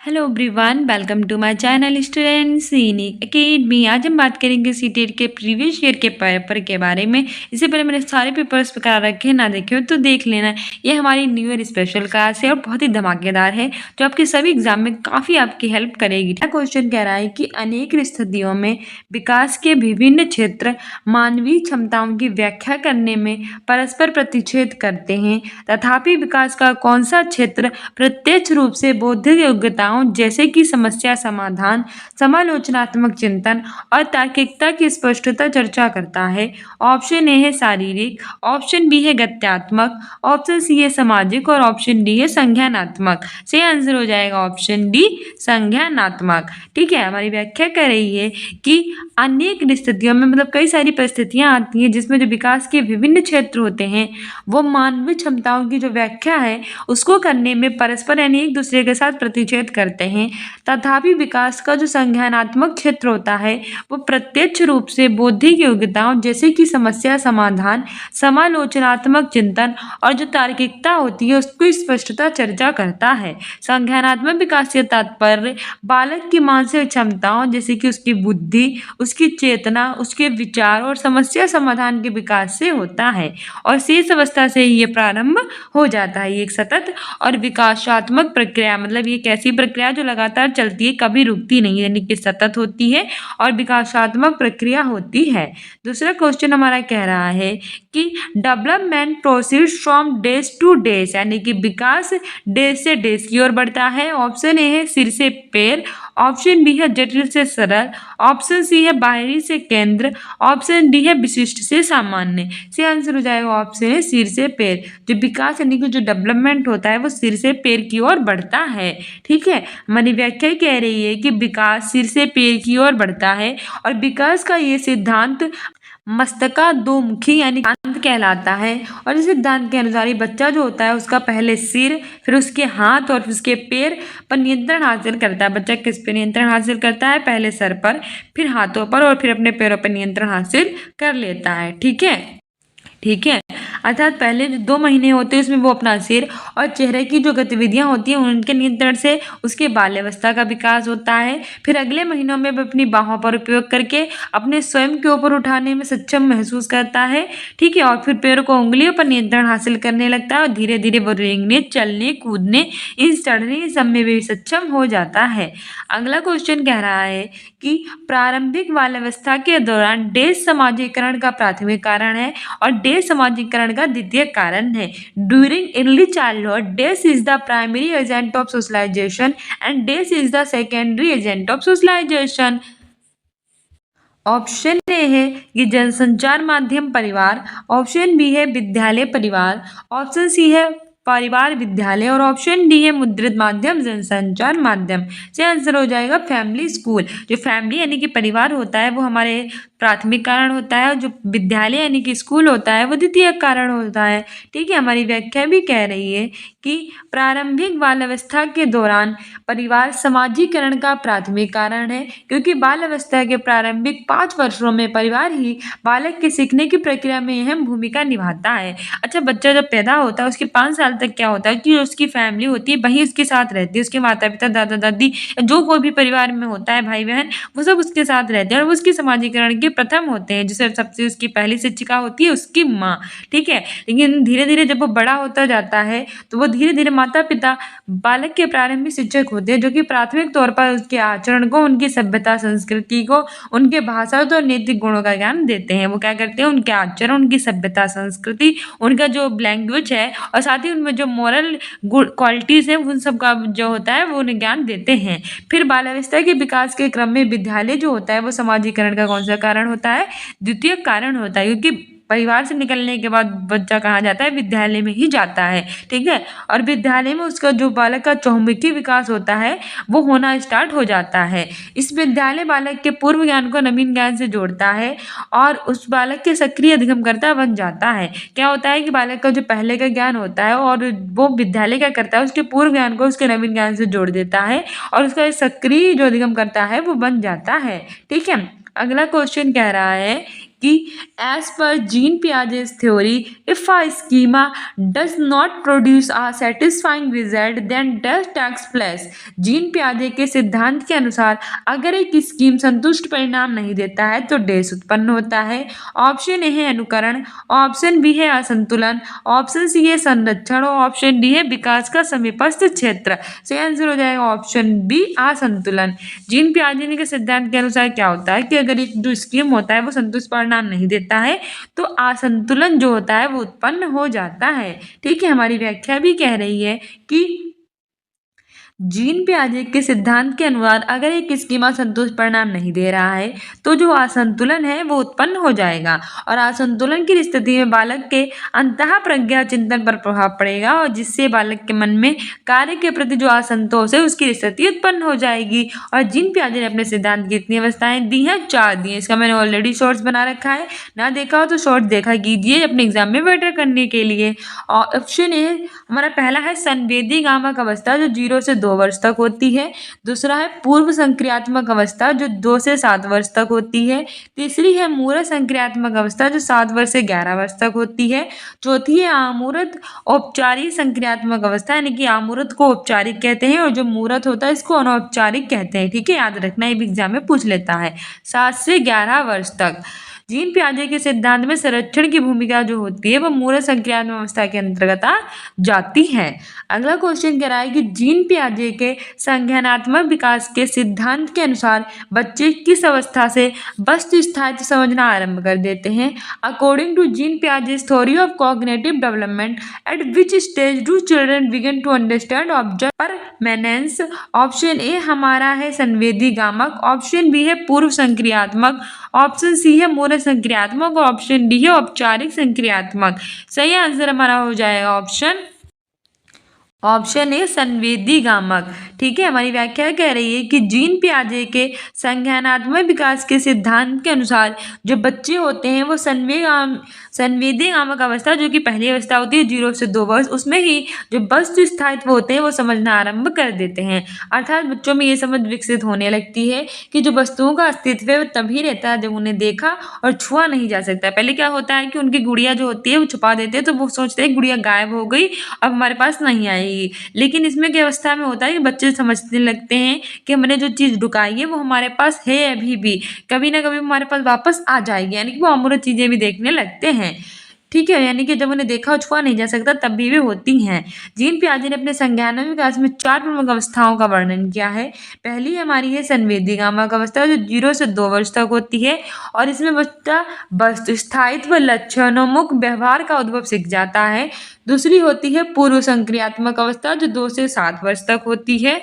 Hello everyone, welcome to my channel students in academy. आज हम बात करेंगे सीटेट के प्रीवियस ईयर के पेपर के बारे में। इससे पहले मैंने सारे पेपर्स करा रखे हैं, ना देखे हो तो देख लेना। ये हमारी न्यू ईयर स्पेशल क्लास है और बहुत ही धमाकेदार है, जो आपके सभी एग्जाम में काफ़ी आपकी हेल्प करेगी। क्वेश्चन कह रहा है कि अनेक स्थितियों में विकास के विभिन्न क्षेत्र मानवीय क्षमताओं की व्याख्या करने में परस्पर प्रतिच्छेद करते हैं, तथापि विकास का कौन सा क्षेत्र प्रत्यक्ष रूप से बौद्धिक योग्यताओं जैसे कि समस्या समाधान, समालोचनात्मक चिंतन और तार्किकता की स्पष्टता चर्चा करता है। ऑप्शन ए है शारीरिक, ऑप्शन बी है गत्यात्मक, ऑप्शन सी है सामाजिक और ऑप्शन डी है संज्ञानात्मक। सही आंसर हो जाएगा ऑप्शन डी, संज्ञानात्मक। ठीक है, हमारी व्याख्या कर रही है कि अनेक स्थितियों में मतलब कई सारी परिस्थितियां आती हैं जिसमें जो विकास के विभिन्न क्षेत्र होते हैं वो मानवीय क्षमताओं की जो व्याख्या है उसको करने में परस्पर यानी एक दूसरे के साथ प्रतिच्छेद करते हैं, तथापि विकास का जो संज्ञानात्मक क्षेत्र होता है वो प्रत्यक्ष रूप से बौद्धिक योग्यताओं जैसे कि समस्या समाधान, समालोचनात्मक चिंतन और जो तार्किकता होती है उसको स्पष्टता चर्चा करता है। संज्ञानात्मक विकास से तात्पर्य बालक की मानसिक क्षमताओं जैसे कि उसकी बुद्धि, उसकी चेतना, उसके विचार और समस्या समाधान के विकास से होता है और शेष अवस्था से ये प्रारंभ हो जाता है। ये एक सतत और विकासात्मक प्रक्रिया, मतलब ये एक ऐसी प्रक्रिया जो लगातार चलती है, कभी रुकती नहीं, यानी कि सतत होती है और विकासात्मक प्रक्रिया होती है। दूसरा क्वेश्चन हमारा कह रहा है कि development proceeds from days two days, यानी कि विकास डेज से डेज की ओर बढ़ता है। ऑप्शन ए है सिर से पैर, ऑप्शन बी है जटिल से सरल, ऑप्शन सी है बाहरी से केंद्र, ऑप्शन डी है विशिष्ट से सामान्य। से आंसर हो जाएगा ऑप्शन है सिर से पैर। जो विकास यानी कि जो डेवलपमेंट होता है वो सिर से पैर की ओर बढ़ता है। ठीक है, हमारी व्याख्या कह रही है कि विकास सिर से पैर की ओर बढ़ता है और विकास का ये सिद्धांत मस्तकाधोमुखी यानी सिद्धांत कहलाता है। और इस सिद्धांत के अनुसार ये बच्चा जो होता है उसका पहले सिर, फिर उसके हाथ और फिर उसके पैर पर नियंत्रण हासिल करता है। बच्चा किस पे नियंत्रण हासिल करता है? पहले सर पर, फिर हाथों पर और फिर अपने पैरों पर नियंत्रण हासिल कर लेता है। ठीक है, अर्थात पहले जो 2 महीने होते हैं उसमें वो अपना सिर और चेहरे की जो गतिविधियां होती हैं उनके नियंत्रण से उसके बाल्यावस्था का विकास होता है। फिर अगले महीनों में वो अपनी बाहों पर उपयोग करके अपने स्वयं के ऊपर उठाने में सक्षम महसूस करता है। ठीक है, और फिर पैरों को उंगलियों पर नियंत्रण हासिल करने लगता है और धीरे धीरे वो रेंगने, चलने, कूदने, इस चढ़ने इस सब में भी सक्षम हो जाता है। अगला क्वेश्चन कह रहा है कि प्रारंभिक बाल्यावस्था के दौरान डेज समाजीकरण का प्राथमिक कारण है और डेज समाजीकरण का द्वितीय कारण है। During early childhood days is the primary agent of socialisation and days is the secondary agent of socialisation. Option A है कि जनसंचार माध्यम परिवार, ऑप्शन बी है विद्यालय परिवार, ऑप्शन सी है परिवार विद्यालय और ऑप्शन डी है मुद्रित माध्यम जनसंचार माध्यम। से आंसर हो जाएगा फैमिली स्कूल। जो फैमिली यानी कि परिवार होता है वो हमारे प्राथमिक कारण होता है और जो विद्यालय यानी कि स्कूल होता है वो द्वितीय कारण होता है। ठीक है, हमारी व्याख्या भी कह रही है कि प्रारंभिक बाल्यावस्था के दौरान परिवार समाजीकरण का प्राथमिक कारण है, क्योंकि बाल्यावस्था के प्रारंभिक 5 वर्षों में परिवार ही बालक के सीखने की प्रक्रिया में अहम भूमिका निभाता है। अच्छा, बच्चा जब पैदा होता है उसके 5 साल तक क्या होता है कि उसकी फैमिली होती है वही उसके साथ रहती है, उसके माता पिता, दादा दादी, जो कोई भी परिवार में होता है, भाई बहन, वो सब उसके साथ रहते हैं और वो उसके समाजीकरण के प्रथम होते हैं। जिसे सबसे उसकी पहली शिक्षिका होती है उसकी माँ। ठीक है, लेकिन धीरे धीरे जब वो बड़ा होता जाता है तो वो धीरे धीरे माता पिता बालक के प्रारंभिक शिक्षक होते हैं, जो कि प्राथमिक तौर पर उसके आचरण को, उनकी सभ्यता संस्कृति को, उनके भाषा और नैतिक गुणों का ज्ञान देते हैं। वो क्या करते हैं? उनके आचरण, उनकी सभ्यता संस्कृति, उनका जो लैंग्वेज है और साथ ही उनमें जो मॉरल क्वालिटीज़ हैं उन सब का जो होता है वो उन्हें ज्ञान देते हैं। फिर बाल्यावस्था के विकास के क्रम में विद्यालय जो होता है वो समाजीकरण का कौन सा कारण होता है? द्वितीय कारण होता है, क्योंकि परिवार से निकलने के बाद बच्चा कहाँ जाता है? विद्यालय में ही जाता है। ठीक है, और विद्यालय में उसका जो बालक का चहुमुखी विकास होता है वो होना स्टार्ट हो जाता है। इस विद्यालय बालक के पूर्व ज्ञान को नवीन ज्ञान से जोड़ता है और उस बालक के सक्रिय अधिगमकर्ता बन जाता है। क्या होता है कि बालक का जो पहले का ज्ञान होता है और वो विद्यालय क्या करता है, उसके पूर्व ज्ञान को उसके नवीन ज्ञान से जोड़ देता है और उसका सक्रिय जो अधिगम करता है वो बन जाता है। ठीक है, अगला क्वेश्चन कह रहा है कि as per Jean Piaget's theory if a schema does not produce a satisfying result then does takes place. Jean पियाजे के सिद्धांत के अनुसार अगर एक स्कीम संतुष्ट परिणाम नहीं देता है तो डेस उत्पन्न होता है। ऑप्शन ए है अनुकरण, ऑप्शन बी है असंतुलन, ऑप्शन सी है संरक्षण और ऑप्शन डी है विकास का समीपस्थ क्षेत्र। सही आंसर हो जाएगा ऑप्शन बी असंतुलन। जीन पियाजे के सिद्धांत के अनुसार क्या होता है कि अगर एक जो स्कीम होता है वो संतुष्ट परिणाम नहीं देता है तो असंतुलन जो होता है वो उत्पन्न हो जाता है। ठीक है, हमारी व्याख्या भी कह रही है कि जीन पियाजे के सिद्धांत के अनुसार अगर एक स्कीमा संतुष्ट परिणाम नहीं दे रहा है तो जो असंतुलन है वो उत्पन्न हो जाएगा और असंतुलन की स्थिति में बालक के अंतः प्रज्ञा चिंतन पर प्रभाव पड़ेगा और जिससे बालक के मन में कार्य के प्रति जो असंतोष है उसकी स्थिति उत्पन्न हो जाएगी। और जीन पियाजे ने अपने सिद्धांत की कितनी अवस्थाएं दी हैं? 4 दी हैं। इसका मैंने ऑलरेडी शॉर्ट्स बना रखा है, ना देखा हो तो शॉर्ट देखा कीजिए अपने एग्जाम में बेटर करने के लिए। ऑप्शन ए हमारा पहला है संवेदी गामक अवस्था जो 0 से 2 वर्ष तक होती है। दूसरा है पूर्व संक्रियात्मक अवस्था जो 2 से 7 वर्ष तक होती है। तीसरी है मूर्त संक्रियात्मक अवस्था जो 7 वर्ष से 11 वर्ष तक होती है। चौथी है आमूर्त औपचारिक संक्रियात्मक अवस्था यानी कि आमूर्त को औपचारिक कहते हैं और जो मूर्त होता है इसको अनौपचारिक कहते हैं। ठीक है, याद रखना, ये भी एग्जाम में पूछ लेता है। 7 से 11 वर्ष तक जीन पियाजे के सिद्धांत में संरक्षण की भूमिका जो होती है वो मूर्त संक्रियात्मक अवस्था के अंतर्गत आ जाती है। अगला क्वेश्चन कह रहा है कि जीन पियाजे के संज्ञानात्मक विकास के सिद्धांत के अनुसार बच्चे किस अवस्था से वस्तु स्थायित्व समझना आरंभ कर देते हैं? According to Jean Piaget's theory of cognitive development at which stage do children begin to understand object permanence? Option A हमारा है संवेदी गामक, ऑप्शन बी है पूर्व संक्रियात्मक, ऑप्शन सी है मूर्त संक्रियात्मक और ऑप्शन डी है औपचारिक संक्रियात्मक। सही आंसर हमारा हो जाएगा ऑप्शन ए संवेदी गामक। ठीक है, हमारी व्याख्या कह रही है कि जीन पियाजे के संज्ञानात्मक विकास के सिद्धांत के अनुसार जो बच्चे होते हैं वो संवेदी गामक अवस्था जो कि पहली अवस्था होती है 0 से 2 वर्ष, उसमें ही जो वस्तु स्थायित्व होते हैं वो समझना आरंभ कर देते हैं। अर्थात बच्चों में ये समझ विकसित होने लगती है कि जो वस्तुओं का अस्तित्व है वो तभी रहता है जब उन्हें देखा और छुआ नहीं जा सकता। पहले क्या होता है कि उनकी गुड़िया जो होती है वो छुपा देते हैं तो वो सोचते हैं गुड़िया गायब हो गई अब हमारे पास नहीं आएगी। लेकिन इसमें क्या अवस्था में होता है कि बच्चे समझने लगते हैं कि हमने जो चीज़ ढुकाई है वो हमारे पास है, अभी भी कभी ना कभी हमारे पास वापस आ जाएगी, यानी कि वो अमूर्त चीजें भी देखने लगते हैं। ठीक है, यानी कि जब उन्हें देखा और छुआ नहीं जा सकता तब भी वे होती हैं। जीन पियाजे ने अपने संज्ञानात्मक विकास में 4 प्रमुख अवस्थाओं का वर्णन किया है। पहली हमारी है संवेदी गामक अवस्था जो 0 से 2 वर्ष तक होती है और इसमें बच्चा वस्तु स्थायित्व लक्षणोन्मुख व्यवहार का उद्भव सीख जाता है। दूसरी होती है पूर्व संक्रियात्मक अवस्था जो 2 से 7 वर्ष तक होती है।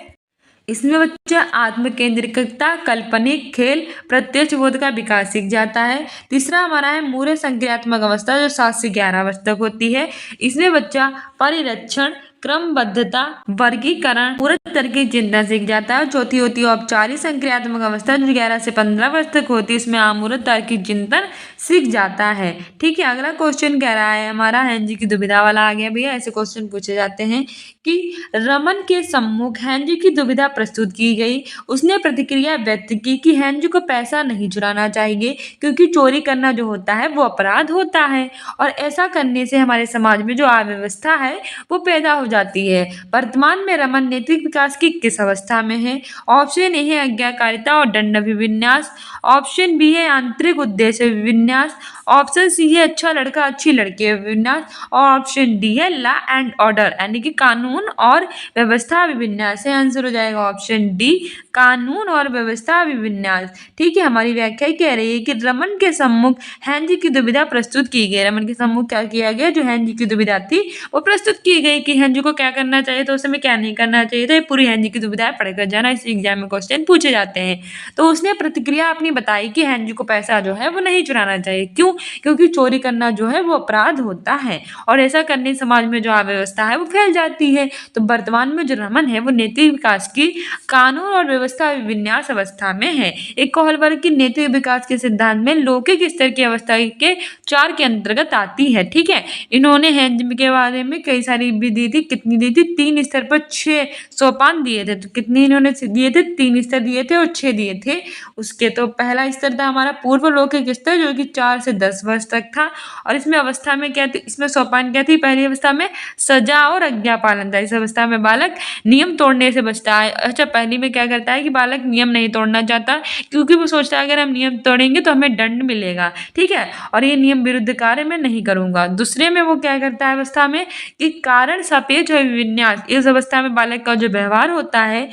इसमें बच्चा आत्म केंद्रिकता, काल्पनिक खेल, प्रत्यक्ष बोध का विकास सीख जाता है। तीसरा हमारा है मूर्त संक्रियात्मक अवस्था जो 7 से 11 वर्ष तक होती है। इसमें बच्चा परिरक्षण, क्रमबद्धता, वर्गीकरण, पूरे तरह की चिंता सीख जाता है। चौथी होती है औपचारिक संक्रियात्मक अवस्था जो 11 से 15 वर्ष तक होती है। इसमें आमूर्त तार्किक चिंतन सीख जाता है। ठीक है, अगला क्वेश्चन कह रहा है हमारा हेनरी की दुविधा वाला आ गया भैया। ऐसे क्वेश्चन पूछे जाते हैं कि रमन के सम्मुख हेनरी की दुविधा प्रस्तुत की गई। उसने प्रतिक्रिया व्यक्त की कि हेनरी को पैसा नहीं चुराना चाहिए क्योंकि चोरी करना जो होता है वो अपराध होता है और ऐसा करने से हमारे समाज में जो अव्यवस्था है वो पैदा हो जाती है। वर्तमान में रमन नैतिक विकास की किस अवस्था में है? ऑप्शन ए है आज्ञाकारिता और दंड अभिविन्यास, ऑप्शन बी है आंतरिक उद्देश्य अभिविन्यास, ऑप्शन सी है अच्छा लड़का अच्छी लड़की अभिविन्यास और ऑप्शन डी है लॉ एंड ऑर्डर यानी कि कानून और व्यवस्था अभिविन्यास। है आंसर हो जाएगा ऑप्शन डी कानून और व्यवस्था अभिविन्यास। ठीक है, हमारी व्याख्या कह रही है कि रमन के सम्मुख हेनरी की दुविधा प्रस्तुत की गई। रमन के सम्मुख क्या किया गया? जो हेनरी की दुविधा थी वो प्रस्तुत की गई कि हेनरी को क्या करना चाहिए तो उस समय क्या नहीं करना चाहिए। तो ये पूरी हेनरी की दुविधा पढ़कर जाना, इस एग्जाम में क्वेश्चन पूछे जाते हैं। तो उसने प्रतिक्रिया अपनी बताई कि हेनरी को पैसा जो है वो नहीं चुराना चाहिए। क्यों? क्योंकि चोरी करना जो है वो अपराध होता है और ऐसा करने समाज में जो अव्यवस्था है वो फैल जाती है। है। तो वर्तमान में जो रमन है वो नैतिक विकास की कानून और व्यवस्था विन्यास अवस्था में है। एक कोहलबर्ग की नैतिक विकास के सिद्धांत में लौकिक स्तर की अवस्था के 4 के अंतर्गत आती है। ठीक है, इन्होंने हेंज के बारे में कई सारी भी दी थी, कितनी दी थी, 3 स्तर पर 6 सोपान दिए थे। तो कितने इन्होंने दिए थे, 3 स्तर दिए थे और 6 दिए थे उसके। तो पहला स्तर था हमारा पूर्व लौकिक स्तर जो कि 4 से 10 वर्ष तक था। और इसमें अवस्था में क्या थी, इसमें सोपान क्या थी, पहली अवस्था में सजा और आज्ञा पालन था। इस अवस्था में बालक नियम तोड़ने से बचता है। अच्छा, पहली में क्या करता है कि बालक नियम नहीं तोड़ना चाहता, क्योंकि वो सोचता है अगर हम नियम तोड़ेंगे तो हमें दंड मिलेगा। ठीक है, और ये नियम विरुद्ध कार्य मैं नहीं करूंगा। दूसरे में वो क्या करता है अवस्था में कि कारण सापेक्ष और विन्यास। इस अवस्था में बालक का जो व्यवहार होता है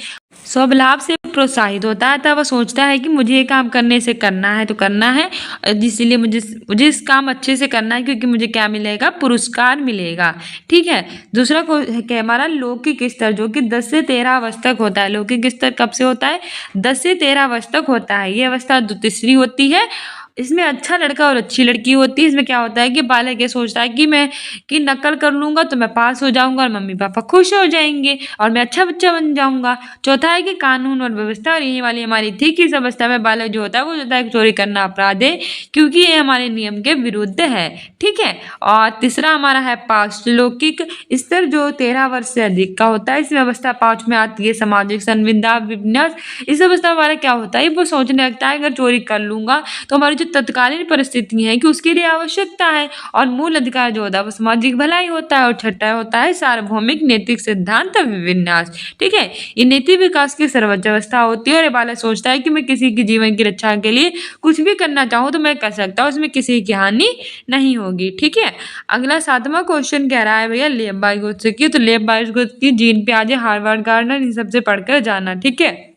स्वलाभ से प्रोत्साहित होता है, तब वह सोचता है कि मुझे ये काम करने से करना है तो करना है, इसीलिए मुझे इस काम अच्छे से करना है, क्योंकि मुझे क्या मिलेगा, पुरस्कार मिलेगा। ठीक है, दूसरा को है हमारा लौकिक स्तर जो कि 10 से 13 वर्ष तक होता है। लौकिक स्तर कब से होता है, 10 से 13 वर्ष तक होता है। ये अवस्था द्वितीय होती है। इसमें अच्छा लड़का और अच्छी लड़की होती है। इसमें क्या होता है कि बालक ये सोचता है कि मैं कि नकल कर लूंगा तो मैं पास हो जाऊंगा और मम्मी पापा खुश हो जाएंगे और मैं अच्छा बच्चा बन जाऊंगा। चौथा है कि कानून और व्यवस्था, और यही वाली हमारी थी कि इस अवस्था में बालक जो होता है वो सोचता है कि चोरी करना अपराध है, क्योंकि ये हमारे नियम के विरुद्ध है। ठीक है, और तीसरा हमारा है पाँच लौकिक स्तर जो 13 वर्ष से अधिक का होता है। इसमें अवस्था 5 में आती है सामाजिक संविदा विन्यास। इस अवस्था में हमारा क्या होता है, वो सोचने लगता है अगर चोरी कर लूंगा तो हमारी तत्कालीन परिस्थिति है कि उसके लिए आवश्यकता है, और मूल अधिकार जो होता है वो सामाजिक भलाई होता है। और छठा होता है सार्वभौमिक नैतिक सिद्धांत विन्यास। ठीक है, ये नैतिक विकास की सर्वोच्च अवस्था होती है और ये बालक सोचता है कि मैं किसी के जीवन की रक्षा के लिए कुछ भी करना चाहूँ तो मैं कर सकता हूँ, उसमें किसी की हानि नहीं होगी। ठीक है, अगला 7वां क्वेश्चन कह रहा है भैया लेव बाइगोत्स्की की। तो लेव बाइगोत्स्की, जीन पियाजे, हार्वर्ड गार्डनर, इन सबसे पढ़कर जाना। ठीक है,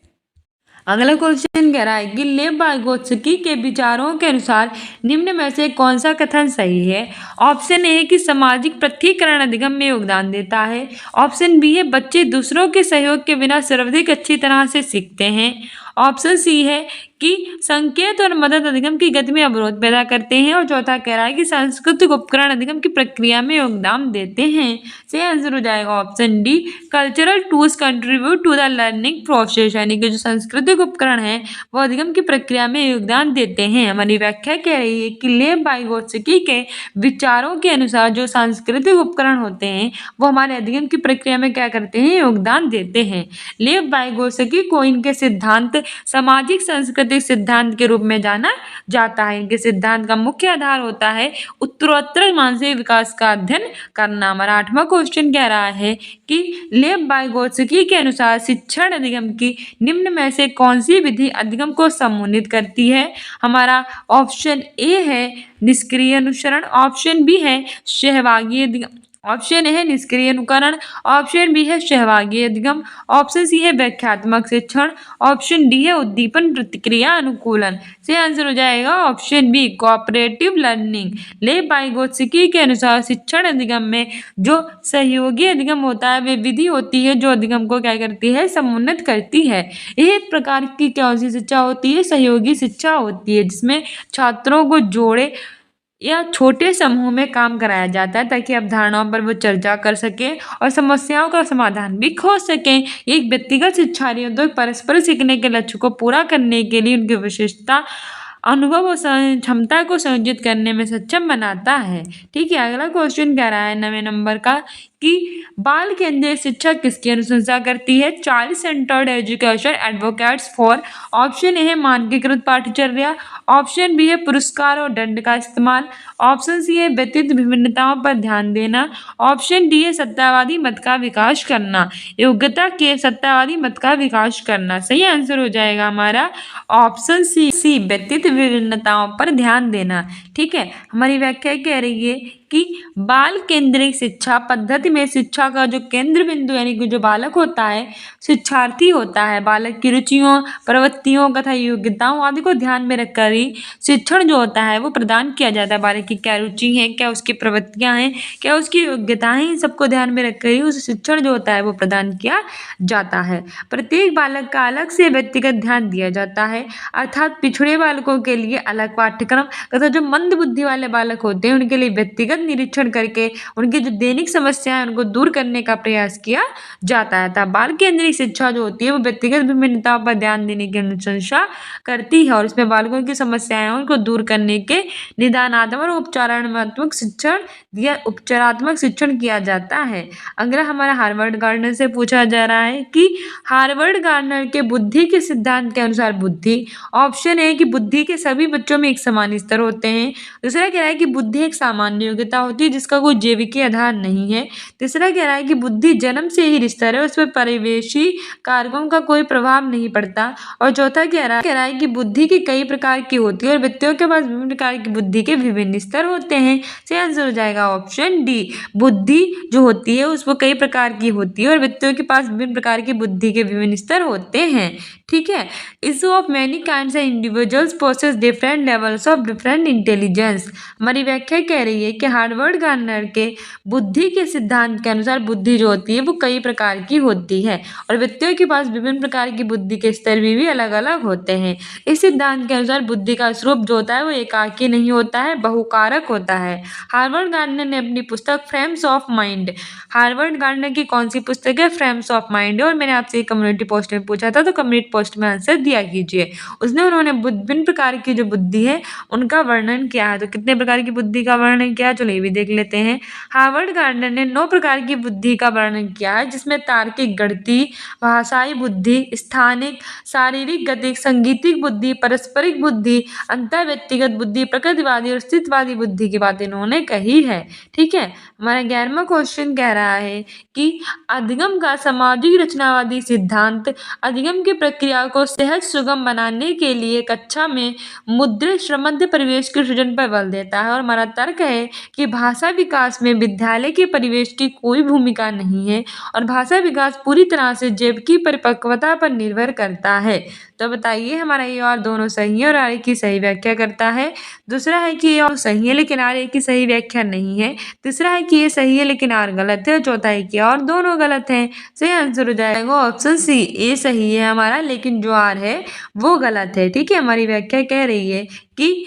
अगला क्वेश्चन कह रहा है कि लेव बाइगोत्स्की के विचारों के अनुसार निम्न में से कौन सा कथन सही है। ऑप्शन ए है कि सामाजिक पृथक्करण अधिगम में योगदान देता है। ऑप्शन बी है बच्चे दूसरों के सहयोग के बिना सर्वाधिक अच्छी तरह से सीखते हैं। ऑप्शन सी है कि संकेत और मदद अधिगम की गति में अवरोध पैदा करते हैं। और चौथा कह रहा है कि सांस्कृतिक उपकरण अधिगम की प्रक्रिया में योगदान देते हैं। सही आंसर हो जाएगा option D, cultural tools contribute to the learning process, यानी कि जो सांस्कृतिक उपकरण है वो अधिगम की प्रक्रिया में योगदान देते हैं। हमारी व्याख्या कह रही है कि लेव बाइगोत्स्की के विचारों के अनुसार जो सांस्कृतिक उपकरण होते हैं वो हमारे अधिगम की प्रक्रिया में क्या करते हैं, योगदान देते हैं। लेव बाइगोत्स्की को इनके सिद्धांत सामाजिक सांस्कृतिक सिद्धांत के रूप में जाना जाता है। इनके सिद्धांत का मुख्य आधार होता है उत्तरोत्तर मानसिक विकास का अध्ययन करना। हमारा 8वां क्वेश्चन कह रहा है कि लेव बाइगोत्स्की के अनुसार शिक्षण अधिगम की निम्न में से कौन सी विधि अधिगम को सम्मोहित करती है। हमारा ऑप्शन ए है निष्क्रिय अनुसरण, ऑप्शन बी है सहभागी अधिगम, ऑप्शन ए है निष्क्रिय अनुकरण, ऑप्शन बी है सहभागी अधिगम, ऑप्शन सी है व्याख्यात्मक शिक्षण, ऑप्शन डी है उद्दीपन प्रतिक्रिया अनुकूलन। सही आंसर हो जाएगा ऑप्शन बी, कोऑपरेटिव लर्निंग। लेव बाइगोत्स्की के अनुसार शिक्षण अधिगम में जो सहयोगी अधिगम होता है वे विधि होती है जो अधिगम को क्या करती है, समुन्नत करती है। यह एक प्रकार की कौन सी शिक्षा होती है, सहयोगी शिक्षा होती है, जिसमें छात्रों को जोड़े या छोटे समूह में काम कराया जाता है ताकि अवधारणाओं पर वो चर्चा कर सके और समस्याओं का समाधान भी खोज सकें। एक व्यक्तिगत शिक्षा तो परस्पर सीखने के लक्ष्य को पूरा करने के लिए उनकी विशेषता अनुभव और क्षमता को संयोजित करने में सक्षम बनाता है। ठीक है, अगला क्वेश्चन कह रहा है 9वें नंबर का कि बाल केंद्रित शिक्षा किसकी अनुशंसा करती है। Child centred education advocates for. Option A है मानकीकृत पाठ्यचर्या, ऑप्शन बी है पुरस्कार और दंड का इस्तेमाल, ऑप्शन सी है व्यक्तित्व विभिन्नताओं पर ध्यान देना, ऑप्शन डी है सत्तावादी मत का विकास करना, योग्यता के सत्तावादी मत का विकास करना। सही आंसर हो जाएगा हमारा ऑप्शन सी व्यक्तित्व विभिन्नताओं पर ध्यान देना। ठीक है, हमारी व्याख्या कह रही है कि बाल केंद्रित शिक्षा पद्धति में शिक्षा का जो केंद्र बिंदु यानी कि जो बालक होता है, शिक्षार्थी होता है, बालक की रुचियों, प्रवृत्तियों तथा योग्यताओं आदि को ध्यान में रखकर ही शिक्षण जो होता है वो प्रदान किया जाता है। बालक की क्या रुचि है, क्या उसकी प्रवृत्तियां हैं, क्या उसकी योग्यताएं हैं, सबको ध्यान में रखकर ही उस शिक्षण जो होता है वो प्रदान किया जाता है। प्रत्येक बालक का अलग से व्यक्तिगत ध्यान दिया जाता है, अर्थात पिछड़े बालकों के लिए अलग पाठ्यक्रम तथा जो मंद बुद्धि वाले बालक होते हैं उनके लिए व्यक्तिगत व्यक्तिगत निरीक्षण करके उनकी जो दैनिक समस्याएं उनको दूर करने का प्रयास किया जाता है। बाल केंद्रित शिक्षा जो होती है वो व्यक्तिगत विभिन्नताओं पर ध्यान देने की अनुशंसा करती है और इसमें बालकों की समस्याएं हैं उनको दूर करने के निदानात्मक और उपचारात्मक शिक्षण किया जाता है। अगला हमारा हार्वर्ड गार्डनर से पूछा जा रहा है कि हार्वर्ड गार्डनर के बुद्धि के सिद्धांत के अनुसार बुद्धि, ऑप्शन है कि बुद्धि के सभी बच्चों में एक समान स्तर होते हैं। दूसरा कह रहा है कि बुद्धि एक सामान्य योग्यता होती है जिसका कोई जैविकीय आधार नहीं है। तीसरा कह रहा है कि बुद्धि जन्म से ही स्थिर है, उस पर परिवेशी कारकों का कोई प्रभाव नहीं पड़ता। और चौथा कह रहा है कि बुद्धि की कई प्रकार की होती है और व्यक्तियों के पास विभिन्न प्रकार की बुद्धि के विभिन्न स्तर होते हैं। सही आंसर हो जाएगा ऑप्शन डी। बुद्धि जो होती है उसको कई प्रकार की होती है और व्यक्तियों के पास विभिन्न प्रकार की बुद्धि के विभिन्न स्तर होते हैं। ठीक है। Issue of many kinds and individuals possess different levels of different intelligence. हमारी व्याख्या कह रही है कि हार्वर्ड गार्डनर के बुद्धि के सिद्धांत के अनुसार बुद्धि जो होती है वो कई प्रकार की होती है और व्यक्तियों के पास विभिन्न प्रकार की बुद्धि के स्तर भी अलग अलग होते हैं। इस सिद्धांत के अनुसार बुद्धि का स्वरूप जो होता है वो एकाकी नहीं होता है, बहुकारक होता है। हार्वर्ड गार्डनर ने अपनी पुस्तक frames of mind, Harvard gardener की कौन सी पुस्तक है? Frames of mind. और मैंने आपसे कम्युनिटी पोस्ट में पूछा था तो कम्युनिटी पोस्ट में आंसर दिया कीजिए। उन्होंने विभिन्न प्रकार की जो बुद्धि है उनका वर्णन किया है। तो कितने प्रकार की बुद्धि का वर्णन किया है चलो ये भी देख लेते हैं। हार्वर्ड गार्डनर ने 9 प्रकार की बुद्धि का वर्णन किया है जिसमें तार्किक, गणितीय, भाषाई बुद्धि, स्थानिक, शारीरिक, गतिक, संगीतिक बुद्धि, पारस्परिक बुद्धि, अंतर व्यक्तिगत बुद्धि, प्रकृतिवादी और स्थितवादी बुद्धि की बात इन्होंने कही है। ठीक है। हमारा 11वां क्वेश्चन कह रहा है कि अधिगम का सामाजिक रचनावादी सिद्धांत अधिगम की प्रक्रिया को सहज सुगम बनाने के लिए कक्षा में मुद्रित श्रमद्ध परिवेश के सृजन पर बल देता है। और हमारा तर्क है कि भाषा विकास में विद्यालय के परिवेश की कोई भूमिका नहीं है और भाषा विकास पूरी तरह से जैविक परिपक्वता पर निर्भर करता है। तो बताइए हमारा ये और दोनों सही है और आर की सही व्याख्या करता है। दूसरा है कि ये और सही है लेकिन आर की सही व्याख्या नहीं है। तीसरा है कि ये सही है लेकिन आर गलत है। चौथा है कि और दोनों गलत हैं। सही आंसर हो जाएगा ऑप्शन सी, ए सही है हमारा लेकिन जो आर है वो गलत है। ठीक है। हमारी व्याख्या कह रही है कि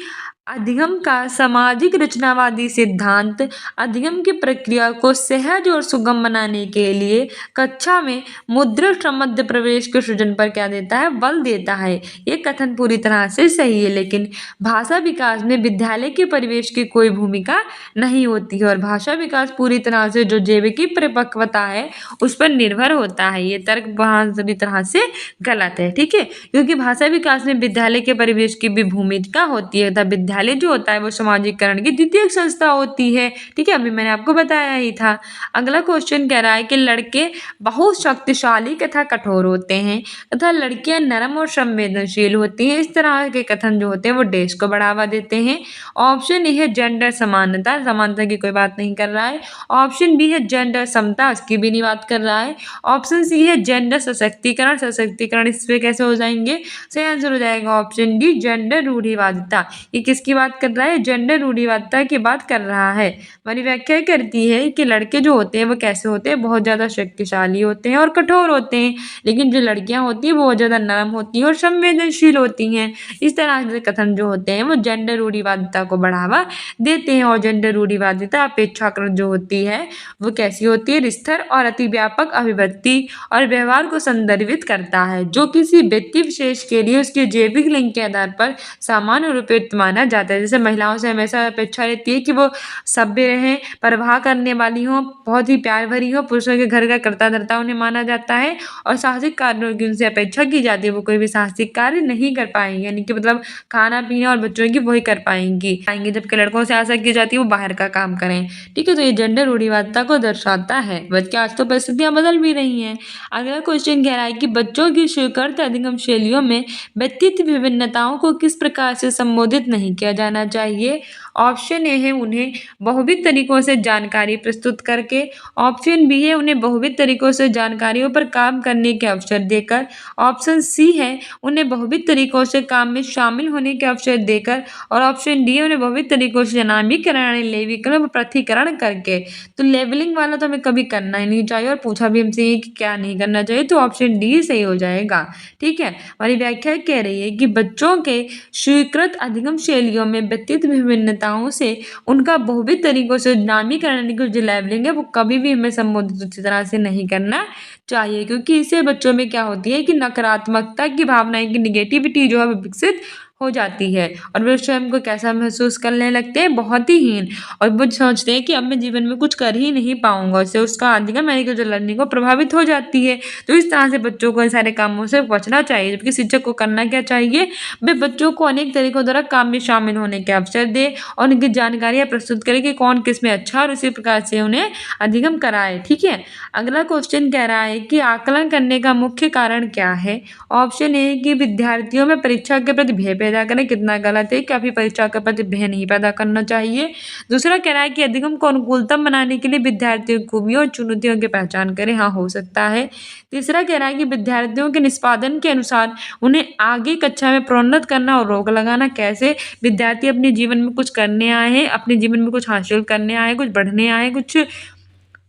अधिगम का सामाजिक रचनावादी सिद्धांत अधिगम की प्रक्रिया को सहज और सुगम बनाने के लिए कक्षा में मुद्रित श्रमद्ध प्रवेश के सृजन पर क्या देता है? बल देता है। ये कथन पूरी तरह से सही है लेकिन भाषा विकास में विद्यालय के परिवेश की कोई भूमिका नहीं होती है और भाषा विकास पूरी तरह से जो जैविक परिपक्वता है उस पर निर्भर होता है। ये तर्क पूरी तरह से गलत है। ठीक है। क्योंकि भाषा विकास में विद्यालय के परिवेश की भी भूमिका होती है। विद्यालय जो होता है वो सामाजिकरण की द्वितीयक संस्था होती है। ठीक है। अभी मैंने आपको बताया ही था। अगला क्वेश्चन कह रहा है कि लड़के बहुत शक्तिशाली तथा कठोर होते हैं तथा लड़कियां नरम और संवेदनशील होती हैं। इस तरह के कथन जो होते हैं वो देश को बढ़ावा देते हैं। ऑप्शन ए है जेंडर समानता, समानता की कोई बात नहीं कर रहा है। ऑप्शन बी है जेंडर समता, उसकी भी नहीं बात कर रहा है। ऑप्शन सी है जेंडर सशक्तिकरण, सशक्तिकरण इस पे कैसे हो जाएंगे? सही आंसर हो जाएगा ऑप्शन डी, जेंडर रूढ़िवादिता। ये किसकी बात कर रहा है? जेंडर रूढ़िवादिता की बात कर रहा है। हमारी व्याख्या करती है कि लड़के जो होते हैं वो कैसे होते हैं? बहुत ज्यादा शक्तिशाली होते हैं और कठोर होते हैं, लेकिन जो लड़कियां होती हैं वो बहुत ज्यादा नरम होती हैं और संवेदनशील होती हैं। इस तरह के कथन जो होते हैं वो जेंडर रूढ़िवादिता को बढ़ावा देते हैं। और जेंडर रूढ़िवादिता अपेक्षाकृत जो होती है वो कैसी होती है? स्थिर और अतिव्यापक अभिव्यक्ति और व्यवहार को संदर्भित करता है जो किसी व्यक्ति विशेष के लिए उसके जैविक लिंग के आधार पर सामान्य रूप में माना जाता है। जैसे महिलाओं से हमेशा अपेक्षा रहती है कि वो सभ्य रहें, परवाह करने वाली हो, बहुत ही प्यार भरी हो, पुरुषों के घर का कर्ता धर्ता उन्हें माना जाता है और साहसिक कार्यों की उनसे अपेक्षा की जाती है। वो कोई भी साहसिक कार्य नहीं कर पाएंगे, यानी कि मतलब खाना पीना और बच्चों की वही कर पाएंगी, जबकि लड़कों से आशा की जाती है वो बाहर का काम करें। ठीक है। तो ये जेंडर रूढ़िवादिता को दर्शाता है। बल्कि आज तो परिस्थितियां बदल भी रही हैं। अगला क्वेश्चन कह रहा है कि बच्चों की स्वीकृत अधिगम शैलियों में व्यक्तित्व विभिन्नताओं को किस प्रकार से संबोधित नहीं किया जाना चाहिए? ऑप्शन ए है उन्हें बहुविध तरीकों से जानकारी प्रस्तुत करके। ऑप्शन बी है उन्हें बहुविध तरीकों से जानकारियों पर काम करने के अवसर देकर। ऑप्शन सी है उन्हें बहुविध तरीकों से काम में शामिल होने के अवसर देकर। और ऑप्शन डी है उन्हें बहुविध तरीकों से नामीकरण, लेवीकरण, पृथकीकरण करके। तो लेवलिंग वाला तो हमें कभी करना ही नहीं चाहिए और पूछा भी हमसे कि क्या नहीं करना चाहिए, तो ऑप्शन डी सही हो जाएगा। ठीक है। हमारी व्याख्या कह रही है कि बच्चों के स्वीकृत अधिगम शैलियों शैलियों में व्यक्तित्व विभिन्नताओं से उनका बहुविध तरीकों से नामीकरण की जो लेबलिंग है वो कभी भी हमें संबोधित अच्छी तरह से नहीं करना चाहिए, क्योंकि इससे बच्चों में क्या होती है कि नकारात्मकता की भावना की निगेटिविटी जो है वो विकसित हो जाती है और वे स्वयं को कैसा महसूस करने लगते हैं, बहुत ही हीन। और वो सोचते हैं कि अब मैं जीवन में कुछ कर ही नहीं पाऊंगा, उससे उसका अधिगम यानी कि जो लर्निंग को प्रभावित हो जाती है। तो इस तरह से बच्चों को इन सारे कामों से बचना चाहिए, जबकि शिक्षक को करना क्या चाहिए, वे बच्चों को अनेक तरीकों द्वारा काम में शामिल होने के अवसर दे और उनकी जानकारियां प्रस्तुत करे कि कौन किस में अच्छा और उसी प्रकार से उन्हें अधिगम कराए। ठीक है, अगला क्वेश्चन कह रहा है कि आकलन करने का मुख्य कारण क्या है। ऑप्शन ए कि विद्यार्थियों में परीक्षा के प्रति भय पैदा करें, कितना गलत है, कभी परीक्षा के प्रति भय नहीं पैदा करना चाहिए। दूसरा कह रहा है कि अधिगम को अनुकूलतम बनाने के लिए विद्यार्थियों की खूबियों और चुनौतियों की पहचान करें, हाँ हो सकता है। तीसरा कह रहा है कि विद्यार्थियों के निष्पादन के अनुसार उन्हें आगे कक्षा में प्रोन्नत करना और रोक लगाना, कैसे विद्यार्थी अपने जीवन में कुछ करने आए हैं, अपने जीवन में कुछ हासिल करने आए, कुछ बढ़ने आए, कुछ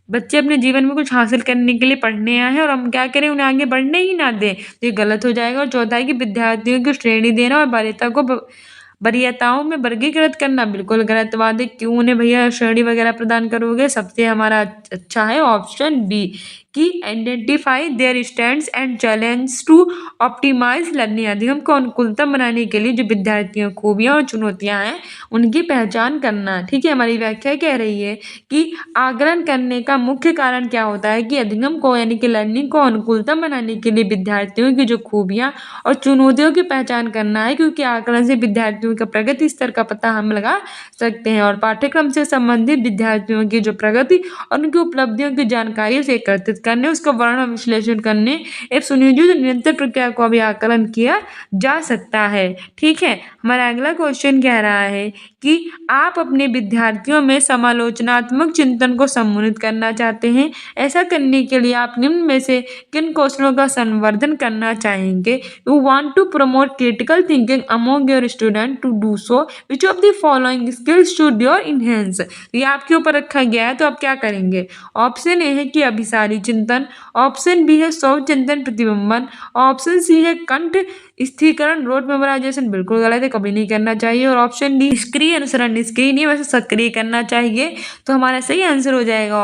बच्चे अपने जीवन में कुछ हासिल करने के लिए पढ़ने आए हैं और हम क्या करें, उन्हें आगे बढ़ने ही ना दें, तो ये गलत हो जाएगा। और चौथा है कि विद्यार्थियों की श्रेणी देना और वरीयताओं में वर्गीकृत करना बिल्कुल गलत बात है। क्यों उन्हें भैया श्रेणी वगैरह प्रदान करोगे। सबसे हमारा अच्छा है ऑप्शन बी कि identify their strengths and challenge to optimise learning. अधिगम को अनुकूलतम बनाने के लिए जो विद्यार्थियों की खूबियाँ और चुनौतियाँ हैं उनकी पहचान करना। ठीक है, हमारी व्याख्या कह रही है कि आकलन करने का मुख्य कारण क्या होता है कि अधिगम को यानी कि लर्निंग को अनुकूलतम बनाने के लिए विद्यार्थियों की जो खूबियाँ और चुनौतियों की पहचान करना है, क्योंकि आकलन से विद्यार्थियों का प्रगति स्तर का पता हम लगा सकते हैं और पाठ्यक्रम से संबंधित विद्यार्थियों की जो प्रगति और उनकी उपलब्धियों की जानकारी से एकत्रित करने, उसका वर्णन विश्लेषण करने एक सुनियोजित निरंतर प्रक्रिया को भी आकलन किया जा सकता है। ठीक है, हमारा अगला क्वेश्चन कह रहा है कि आप अपने विद्यार्थियों में समालोचनात्मक चिंतन को सम्मिलित करना चाहते हैं। ऐसा करने के लिए आप निम्न में से किन कौशलों का संवर्धन करना चाहेंगे। You want to promote critical thinking among your student, to do so which of the following skills should your enhance. ये आपके ऊपर रखा गया है, तो आप क्या करेंगे। ऑप्शन ए है कि अभिसारी चिंतन, ऑप्शन बी है स्वचिंतन चिंतन प्रतिबिंबन, ऑप्शन सी है कंठ स्थिरीकरण रोड मेमोराइजेशन, बिल्कुल गलत है, कभी नहीं करना चाहिए। और ऑप्शन डी निष्क्रिय अनुसरण, निष्क्रिय नहीं वैसे सक्रिय करना चाहिए। तो हमारा सही आंसर हो जाएगा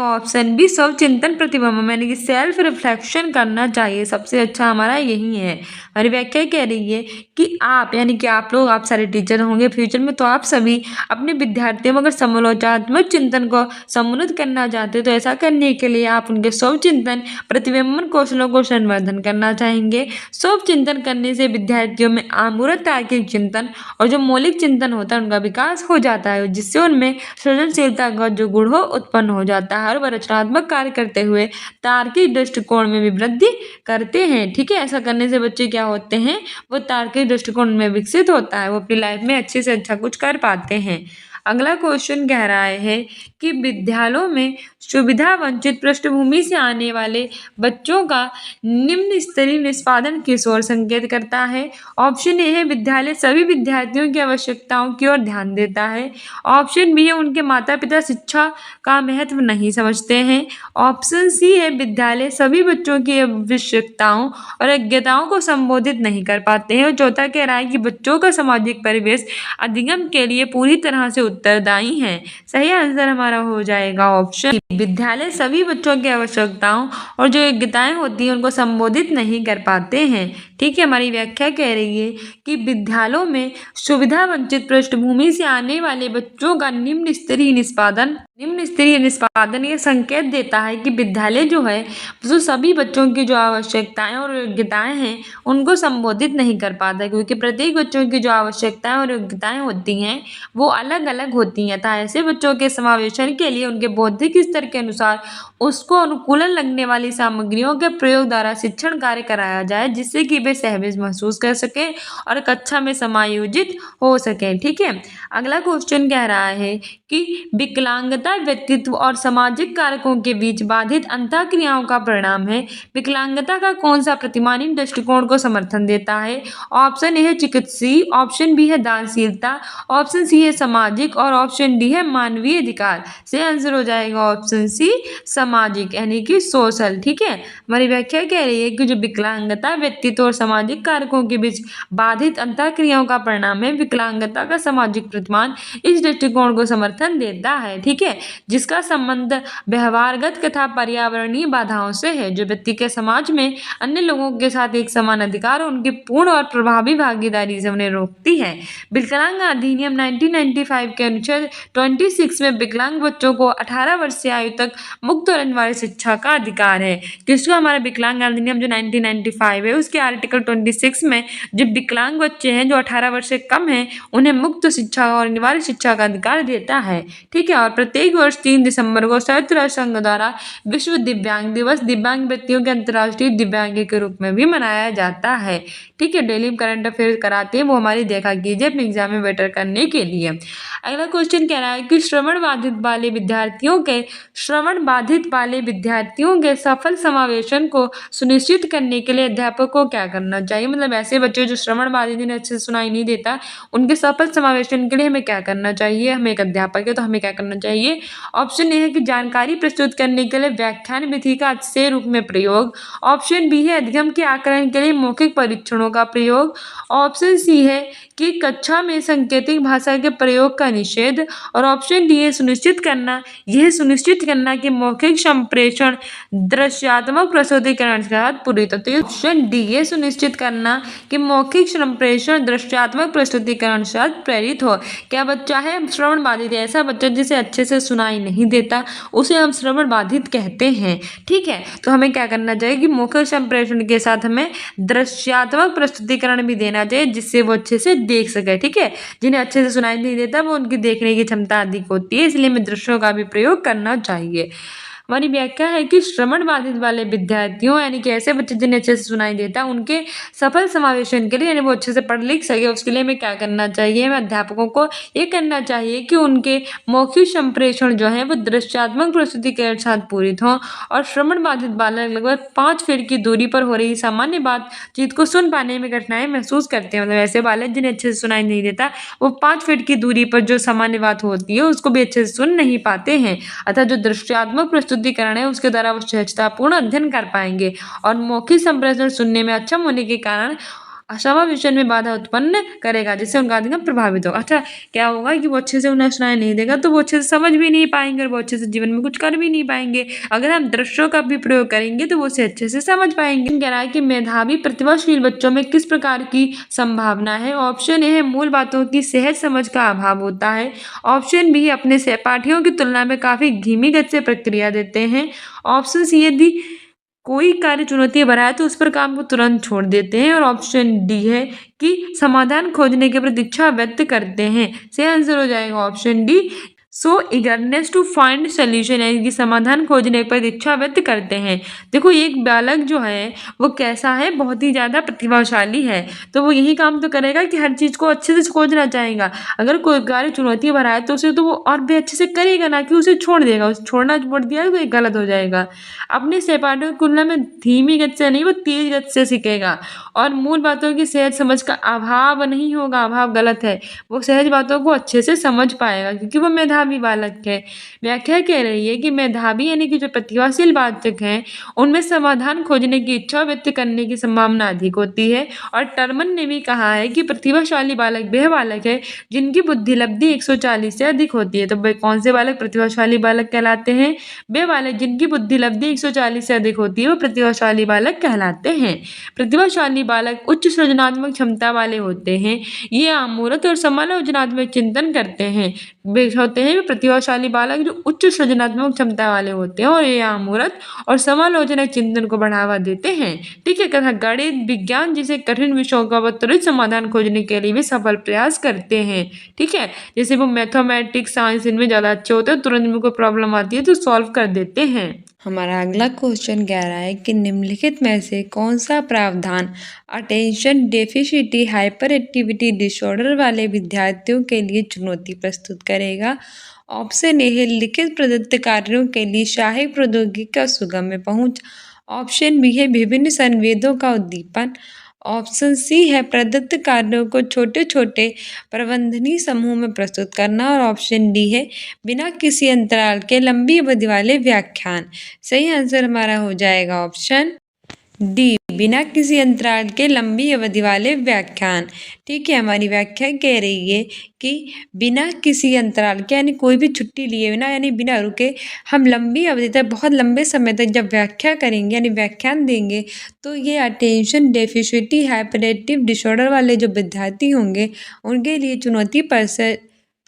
ऑप्शन बी स्वचिंतन प्रतिबिंब, यानी कि सेल्फ रिफ्लेक्शन करना चाहिए। सबसे अच्छा हमारा यही है। हमारी व्याख्या कह रही है कि आप यानी कि आप लोग, आप सारे टीचर होंगे फ्यूचर में, तो आप सभी अपने विद्यार्थियों में अगर समालोचनात्मक चिंतन को सम्मिलित करना चाहते हो तो ऐसा करने के लिए आप उनके स्वचिंतन प्रतिबिंबन कौशलों को संवर्धन करना चाहेंगे। स्वचिंतन करने से विद्यार्थियों में अमूर्त तार्किक चिंतन और जो मौलिक चिंतन होता है उनका विकास हो जाता है, जिससे उनमें सृजनशीलता का जो गुण हो उत्पन्न हो जाता है और वह रचनात्मक कार्य करते हुए तार्किक दृष्टिकोण में भी वृद्धि करते हैं। ठीक है, ऐसा करने से बच्चे क्या होते हैं, वो तार्किक दृष्टिकोण में विकसित होता है, वो अपनी लाइफ में अच्छे से अच्छा कुछ कर पाते हैं। अगला क्वेश्चन कह रहा है कि विद्यालयों में सुविधा वंचित पृष्ठभूमि से आने वाले बच्चों का निम्न स्तरीय निष्पादन किस ओर संकेत करता है। ऑप्शन ए है विद्यालय सभी विद्यार्थियों की आवश्यकताओं की ओर ध्यान देता है। ऑप्शन बी है उनके माता पिता शिक्षा का महत्व नहीं समझते हैं। ऑप्शन सी है विद्यालय सभी बच्चों की आवश्यकताओं और योग्यताओं को संबोधित नहीं कर पाते हैं। और चौथा कह रहा है कि बच्चों का सामाजिक परिवेश अधिगम के लिए पूरी तरह से उत्तरदायी है। सही आंसर हमारा हो जाएगा ऑप्शन, विद्यालय सभी बच्चों की आवश्यकताओं और जो योग्यताएं होती हैं उनको संबोधित नहीं कर पाते हैं। ठीक है, हमारी व्याख्या कह रही है कि विद्यालयों में सुविधा वंचित पृष्ठभूमि से आने वाले बच्चों का निम्न स्तरीय निष्पादन ये संकेत देता है कि विद्यालय जो है जो सभी बच्चों की जो आवश्यकताएं और योग्यताएं हैं उनको संबोधित नहीं कर पाता, क्योंकि प्रत्येक बच्चों की जो आवश्यकताएं और योग्यताएं होती हैं वो अलग अलग होती हैं। तथा ऐसे बच्चों के समावेशन के लिए उनके बौद्धिक स्तर के अनुसार उसको अनुकूलन लगने वाली सामग्रियों के प्रयोग द्वारा शिक्षण कार्य कराया जाए, जिससे कि वे सहज महसूस कर सकें और कक्षा में समायोजित हो सकें। ठीक है, अगला क्वेश्चन कह रहा है कि विकलांगता विकलांगता व्यक्तित्व और सामाजिक कारकों के बीच बाधित अंतःक्रियाओं का परिणाम है। विकलांगता का कौन सा प्रतिमानी दृष्टिकोण को समर्थन देता है? ऑप्शन ए है चिकित्सीय, ऑप्शन बी है दानशीलता, ऑप्शन सी है सामाजिक और ऑप्शन डी है मानवीय अधिकार। से आंसर हो जाएगा ऑप्शन सी सामाजिक यानी कि सोशल। ठीक है, हमारी व्याख्या कह रही है कि जो विकलांगता व्यक्तित्व और सामाजिक कारकों के बीच बाधित अंतःक्रियाओं का परिणाम है। विकलांगता का सामाजिक प्रतिमान इस दृष्टिकोण को समर्थन देता है। ठीक है, जिसका संबंध व्यवहारगत तथा पर्यावरणीय बाधाओं से है, जो व्यक्ति के समाज में अन्य लोगों के साथ एक समान अधिकार और उनकी पूर्ण और प्रभावी भागीदारी से उन्हें रोकती है। विकलांग अधिनियम 1995 के अनुच्छेद 26 में विकलांग बच्चों को 18 वर्ष से आयु तक मुक्त और अनिवार्य शिक्षा का अधिकार है। किसको? हमारा विकलांग अधिनियम जो 1995 है उसके आर्टिकल 26 में जो विकलांग बच्चे हैं जो 18 वर्ष से कम हैं उन्हें मुक्त शिक्षा और अनिवार्य शिक्षा का अधिकार देता है। ठीक है, और प्रत्येक वर्ष 3 दिसंबर को संयुक्त राष्ट्र संघ द्वारा विश्व दिव्यांग दिवस दिव्यांग व्यक्तियों के अंतर्राष्ट्रीय दिव्यांग के रूप में भी मनाया जाता है। ठीक है, डेली करंट अफेयर कराते हैं वो हमारी देखा कीजिए अपने एग्जाम में बेटर करने के लिए। अगला क्वेश्चन कह रहा है कि श्रवण बाधित विद्यार्थियों के सफल समावेशन को सुनिश्चित करने के लिए अध्यापक को क्या करना चाहिए? मतलब ऐसे बच्चे जो श्रवण बाधित जिन्हें अच्छे से सुनाई नहीं देता उनके सफल समावेशन के लिए हमें क्या करना चाहिए? हम एक अध्यापक है तो हमें क्या करना चाहिए? ऑप्शन ए है कि जानकारी प्रस्तुत करने के लिए व्याख्यान विधि का अच्छे रूप में प्रयोग, ऑप्शन बी है अधिगम के आकलन के लिए मौखिक परीक्षणों का प्रयोग, ऑप्शन सी है कि कक्षा में सांकेतिक भाषा के प्रयोग का निषेध और ऑप्शन डी है सुनिश्चित करना कि मौखिक संप्रेषण दृश्यात्मक प्रस्तुतिकरण के साथ पूरी होती है। ऑप्शन डी है सुनिश्चित करना कि मौखिक संप्रेषण दृश्यात्मक प्रस्तुतिकरण के साथ प्रेरित हो। क्या बच्चा है श्रवण बाधित? ऐसा बच्चा जिसे अच्छे से सुनाई नहीं देता उसे हम श्रवण बाधित कहते हैं। ठीक है, तो हमें क्या करना चाहिए कि मौखिक संप्रेषण के साथ हमें दृश्यात्मक प्रस्तुतिकरण भी देना चाहिए जिससे वो अच्छे से देख सके। ठीक है, जिन्हें अच्छे से सुनाई नहीं देता वो उनकी देखने की क्षमता अधिक होती है, इसलिए हमें दृश्यों का भी प्रयोग करना चाहिए। हमारी व्याख्या है कि श्रवण बाधित वाले विद्यार्थियों यानी कि ऐसे बच्चे जिन्हें अच्छे से सुनाई देता उनके सफल समावेशन के लिए यानी वो अच्छे से पढ़ लिख सके उसके लिए हमें क्या करना चाहिए? हमें अध्यापकों को ये करना चाहिए कि उनके मौखिक संप्रेषण जो है वो दृश्यात्मक प्रस्तुति के साथ पूरित हों और श्रवण बाधित बालक लगभग 5 फीट की दूरी पर हो रही सामान्य बातचीत को सुन पाने में कठिनाई महसूस करते हैं। मतलब ऐसे बालक जिन्हें अच्छे से सुनाई नहीं देता वो 5 फीट की दूरी पर जो सामान्य बात होती है उसको भी अच्छे से सुन नहीं पाते हैं। अतः जो दृश्यात्मक प्रस्तुतिकरण है उसके द्वारा वो सहजतापूर्ण अध्ययन कर पाएंगे और मौखिक संप्रेषण सुनने में अक्षम होने के कारण समावेशन में बाधा उत्पन्न करेगा जिससे उनका अधिगम प्रभावित होगा। अच्छा, क्या होगा कि वो अच्छे से उन्हें सुनाई नहीं देगा तो वो अच्छे से समझ भी नहीं पाएंगे और वो अच्छे से जीवन में कुछ कर भी नहीं पाएंगे। अगर हम दृश्यों का भी प्रयोग करेंगे तो वो उसे अच्छे से समझ पाएंगे। कह रहा है कि मेधावी प्रतिभाशील बच्चों में किस प्रकार की संभावना है? ऑप्शन ए है मूल बातों की सहज समझ का अभाव होता है, ऑप्शन बी अपने सहपाठियों की तुलना में काफी धीमी गति से प्रक्रिया देते हैं, ऑप्शन सी यदि कोई कार्य चुनौती भरा है तो उस पर काम को तुरंत छोड़ देते हैं और ऑप्शन डी है कि समाधान खोजने के प्रति इच्छा व्यक्त करते हैं। सही आंसर हो जाएगा option D so eagerness to find solution यानी कि समाधान खोजने पर इच्छा व्यक्त करते हैं। देखो एक बालक जो है वो कैसा है, बहुत ही ज़्यादा प्रतिभाशाली है तो वो यही काम तो करेगा कि हर चीज़ को अच्छे से खोजना चाहेगा। अगर कोई कार्य चुनौती भरा है तो उसे तो वो और भी अच्छे से करेगा ना कि उसे छोड़ देगा। उसे छोड़ना छोड़ दिया तो ये गलत हो जाएगा। अपने सहपाठियों की तुलना में धीमी गति से नहीं वो तेज गति से सीखेगा और मूल बातों की सहज समझ का अभाव नहीं होगा। अभाव गलत है, वो सहज बातों को अच्छे से समझ पाएगा क्योंकि वो मेधावी बालक है। व्याख्या कह रही है कि मेधावी यानी कि जो प्रतिभाशील बालक हैं उनमें समाधान खोजने की इच्छा व्यक्त करने की संभावना अधिक होती है। और टर्मन ने भी कहा है कि प्रतिभाशाली बालक वह बालक है जिनकी बुद्धि लब्धि 140 से अधिक होती है। तो वे कौन से बालक प्रतिभाशाली बालक कहलाते हैं? वे बालक जिनकी बुद्धि लब्धि 140 से अधिक होती है वो प्रतिभाशाली बालक कहलाते हैं। प्रतिभाशाली बालक उच्च सृजनात्मक क्षमता वाले होते हैं। ये अमूर्त और समालोचनात्मक चिंतन करते हैं। वे होते हैं प्रतिभाशाली बालक जो उच्च सृजनात्मक क्षमता वाले होते हैं और ये अमूर्त और समालोचनात्मक चिंतन को बढ़ावा देते हैं। ठीक है, कथा गणित विज्ञान जैसे कठिन विषयों का वो त्वरित समाधान खोजने के लिए भी सफल प्रयास करते हैं। ठीक है, जैसे वो मैथमेटिक्स साइंस इनमें ज़्यादा अच्छे होते हैं, तुरंत में कोई प्रॉब्लम आती है तो सॉल्व कर देते हैं। हमारा अगला क्वेश्चन कह रहा है कि निम्नलिखित में से कौन सा प्रावधान अटेंशन डेफिसिटी हाइपर एक्टिविटी डिसऑर्डर वाले विद्यार्थियों के लिए चुनौती प्रस्तुत करेगा। ऑप्शन ए है लिखित प्रदत्त कार्यों के लिए सहायक प्रौद्योगिकी का सुगम्य पहुंच। ऑप्शन बी है विभिन्न संवेदों का उद्दीपन। ऑप्शन सी है प्रदत्त कार्यों को छोटे छोटे प्रबंधनीय समूह में प्रस्तुत करना। और ऑप्शन डी है बिना किसी अंतराल के लंबी अवधि वाले व्याख्यान। सही आंसर हमारा हो जाएगा ऑप्शन डी, बिना किसी अंतराल के लंबी अवधि वाले व्याख्यान। ठीक है, हमारी व्याख्या कह रही है कि बिना किसी अंतराल के यानी कोई भी छुट्टी लिए बिना यानी बिना रुके हम लंबी अवधि तक बहुत लंबे समय तक जब व्याख्या करेंगे यानी व्याख्यान देंगे तो ये अटेंशन डेफिसिटी हाइपरएक्टिव डिसऑर्डर वाले जो विद्यार्थी होंगे उनके लिए चुनौती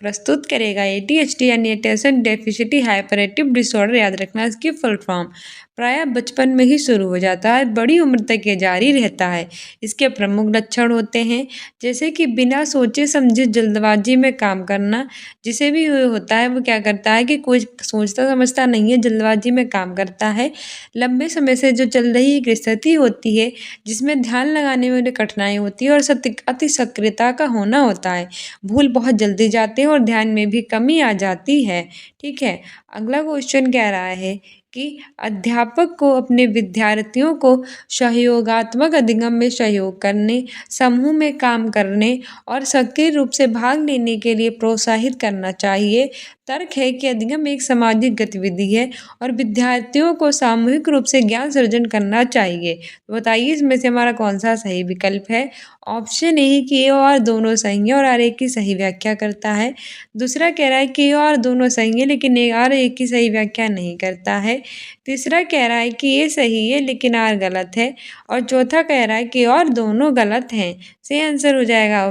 प्रस्तुत करेगा। ADHD यानी अटेंशन डेफिसिटी हाइपरएक्टिव डिसऑर्डर, याद रखना इसकी फुल फॉर्म। प्रायः बचपन में ही शुरू हो जाता है, बड़ी उम्र तक ये जारी रहता है। इसके प्रमुख लक्षण होते हैं जैसे कि बिना सोचे समझे जल्दबाजी में काम करना। जिसे भी होता है वो क्या करता है कि कोई सोचता समझता नहीं है, जल्दबाजी में काम करता है। लंबे समय से जो चल रही एक स्थिति होती है जिसमें ध्यान लगाने में उन्हें कठिनाई होती है और अति सक्रियता का होना होता है। भूल बहुत जल्दी जाते हैं और ध्यान में भी कमी आ जाती है। ठीक है, अगला क्वेश्चन कह रहा है कि अध्यापक को अपने विद्यार्थियों को सहयोगात्मक अधिगम में सहयोग करने, समूह में काम करने और सक्रिय रूप से भाग लेने के लिए प्रोत्साहित करना चाहिए। तर्क है कि अधिगम एक सामाजिक गतिविधि है और विद्यार्थियों को सामूहिक रूप से ज्ञान सृजन करना चाहिए। तो बताइए इसमें से हमारा कौन सा सही विकल्प है। ऑप्शन ए है कि ए और दोनों सही है और आर एक की सही व्याख्या करता है। दूसरा कह रहा है कि ए और दोनों सही है लेकिन ए आर एक की सही व्याख्या नहीं करता है। तीसरा कह रहा है कि ये सही है लेकिन आर गलत है। और चौथा कह रहा है कि और दोनों गलत हैं। सही आंसर हो जाएगा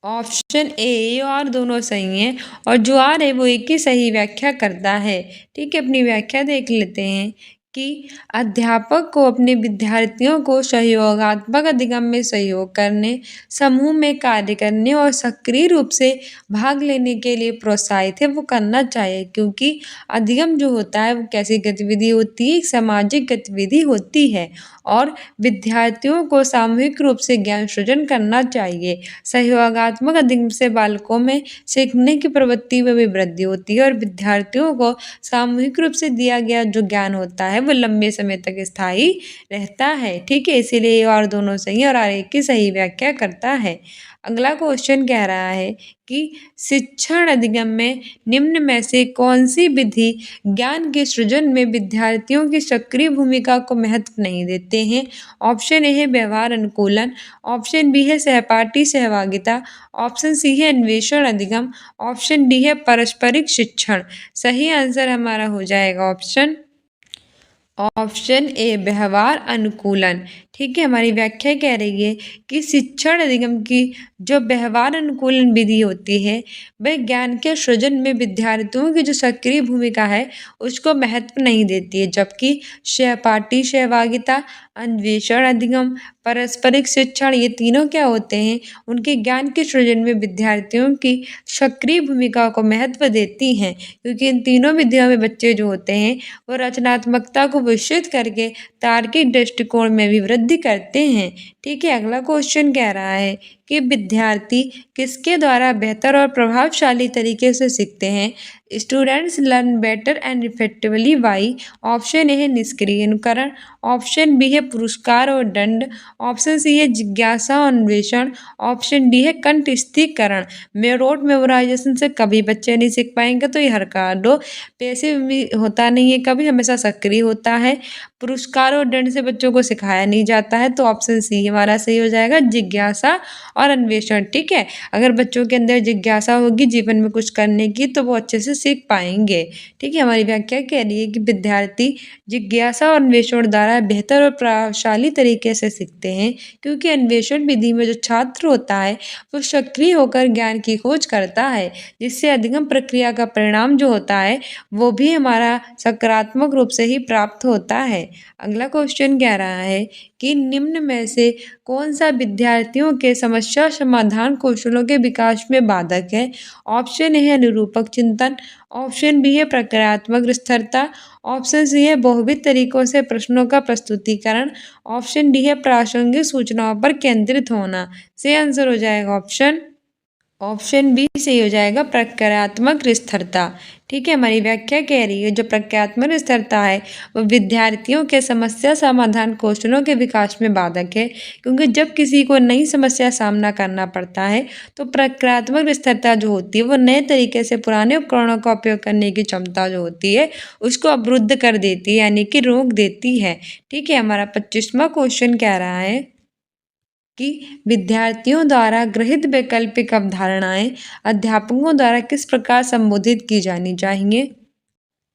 ऑप्शन ए और दोनों सही हैं और जो आर है वो एक ही सही व्याख्या करता है। ठीक है, अपनी व्याख्या देख लेते हैं कि अध्यापक को अपने विद्यार्थियों को सहयोगात्मक अधिगम में सहयोग करने, समूह में कार्य करने और सक्रिय रूप से भाग लेने के लिए प्रोत्साहित है वो करना चाहिए। क्योंकि अधिगम जो होता है वो कैसी गतिविधि होती है, एक सामाजिक गतिविधि होती है और विद्यार्थियों को सामूहिक रूप से ज्ञान सृजन करना चाहिए। सहयोगात्मक अधिगम से बालकों में सीखने की प्रवृत्ति में भी वृद्धि होती है और विद्यार्थियों को सामूहिक रूप से दिया गया जो ज्ञान होता है वो लंबे समय तक स्थायी रहता है। ठीक है, इसीलिए और दोनों सही और एक की सही व्याख्या करता है। अगला क्वेश्चन कह रहा है कि शिक्षण अधिगम में निम्न में से कौन सी विधि ज्ञान के सृजन में विद्यार्थियों की सक्रिय भूमिका को महत्व नहीं देते हैं। ऑप्शन ए है व्यवहार अनुकूलन। ऑप्शन बी है सहपाठी सहभागिता। ऑप्शन सी है अन्वेषण अधिगम। ऑप्शन डी है पारस्परिक शिक्षण। सही आंसर हमारा हो जाएगा ऑप्शन ए व्यवहार अनुकूलन। ठीक है, हमारी व्याख्या कह रही है कि शिक्षण अधिगम की जो व्यवहार अनुकूलन विधि होती है वह ज्ञान के सृजन में विद्यार्थियों की जो सक्रिय भूमिका है उसको महत्व नहीं देती है, जबकि सहपाठी सहभागिता, अन्वेषण अधिगम, पारस्परिक शिक्षण ये तीनों क्या होते हैं, उनके ज्ञान के सृजन में विद्यार्थियों की सक्रिय भूमिका को महत्व देती हैं। क्योंकि इन तीनों विधियों में बच्चे जो होते हैं वो रचनात्मकता को विकसित करके तार्किक दृष्टिकोण में भी वृद्धि करते हैं। ठीक है, अगला क्वेश्चन कह रहा है कि विद्यार्थी किसके द्वारा बेहतर और प्रभावशाली तरीके से सीखते हैं। Students learn better and effectively by. Option A है निष्क्रिय अनुकरण। ऑप्शन बी है पुरस्कार और दंड। ऑप्शन सी है जिज्ञासा और अन्वेषण। ऑप्शन डी है कंठस्थीकरण। रोट मेमोराइजेशन से कभी बच्चे नहीं सीख पाएंगे तो ये हरकार दो। पैसे भी होता नहीं है, कभी हमेशा सक्रिय होता है। पुरस्कार और दंड से बच्चों को सिखाया नहीं जाता है तो ऑप्शन सी हमारा सही हो जाएगा जिज्ञासा और अन्वेषण। ठीक है, अगर बच्चों के अंदर जिज्ञासा होगी जीवन में कुछ करने की तो वो अच्छे से सीख पाएंगे। ठीक है, हमारी व्याख्या कह रही है कि विद्यार्थी जिज्ञासा और अन्वेषण द्वारा बेहतर और प्रभावशाली तरीके से सीखते हैं। क्योंकि अन्वेषण विधि में जो छात्र होता है वो सक्रिय होकर ज्ञान की खोज करता है, जिससे अधिगम प्रक्रिया का परिणाम जो होता है वो भी हमारा सकारात्मक रूप से ही प्राप्त होता है। अगला क्वेश्चन कह रहा है कि निम्न में से कौन सा विद्यार्थियों के समस्या समाधान कौशलों के विकास में बाधक है। ऑप्शन ए है निरूपक चिंतन। ऑप्शन बी है प्रक्रियात्मक स्थिरता। ऑप्शन सी है बहुविध तरीकों से प्रश्नों का प्रस्तुतिकरण। ऑप्शन डी है प्रासंगिक सूचनाओं पर केंद्रित होना। सही आंसर हो जाएगा ऑप्शन बी सही हो जाएगा प्रक्रियात्मक स्थिरता। ठीक है, हमारी व्याख्या कह रही है जो प्रक्रियात्मक स्थिरता है वो विद्यार्थियों के समस्या समाधान कौशलों के विकास में बाधक है, क्योंकि जब किसी को नई समस्या सामना करना पड़ता है तो प्रक्रियात्मक स्थिरता जो होती है वो नए तरीके से पुराने उपकरणों का उपयोग करने की क्षमता जो होती है उसको अवरुद्ध कर देती है, यानी कि रोक देती है। ठीक है, हमारा 25वां क्वेश्चन कह रहा है कि विद्यार्थियों द्वारा गृहीत वैकल्पिक अवधारणाएं अध्यापकों द्वारा किस प्रकार संबोधित की जानी चाहिए।